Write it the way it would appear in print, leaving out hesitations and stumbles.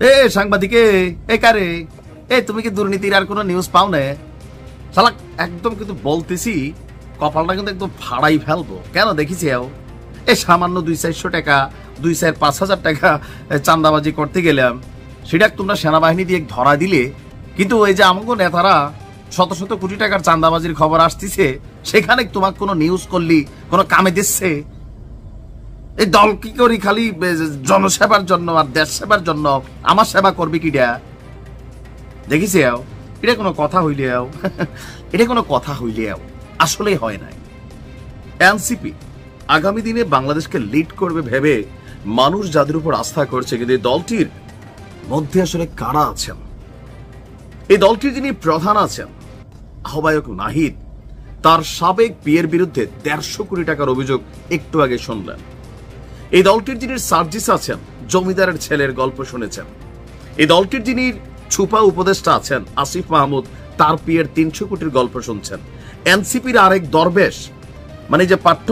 এ সাংবাদিকে, এ কারে, এ তুমি কি দুর্নীতির আর কোনো নিউজ পাও না? শালা একদম কিন্তু বলতেছি, কপালটা কিন্তু একদম ফাড়াই ফেলবো। কেন দেখিছি এই সামান্য 200-400 টাকা, 2-5,000 টাকা চাঁদাবাজি করতে গেলাম, সেটা তোমরা সেনাবাহিনী দিয়ে ধরা দিলে, কিন্তু ওই যে আমাকে নেতারা শত শত কোটি টাকার চাঁদাবাজির খবর আসতেছে, সেখানে তোমাকে কোনো নিউজ করলি কোনো কামে দিচ্ছে? এই দল কি করি খালি জনসেবার জন্য আর দেশ সেবার জন্য? আমার সেবা করবে কিডা? দেখিস এটা কোনো কথা হইলে এটা কোনো কথা হইলে আসলেই হয় নাই। এনসিপি আগামী দিনে বাংলাদেশকে লিড করবে ভেবে মানুষ যাদের উপর আস্থা করছে, কিন্তু এই দলটির মধ্যে আসলে কারা আছেন? এই দলটির যিনি প্রধান আছেন আহ্বায়ক নাহিদ, তার সাবেক বিয়ের বিরুদ্ধে 150 কোটি টাকার অভিযোগ একটু আগে শুনলেন। এই দলটির যিনি সার্জিস আছেন, জমিদারের ছেলের গল্প শুনেছেন। এই দলটির যিনি ছুপা উপদেষ্টা আছেন আসিফ মাহমুদ, তার বিয়ের 300 কোটির গল্প শুনছেন। এনসিপির আরেক দরবেশ, মানে যে পাঠ্য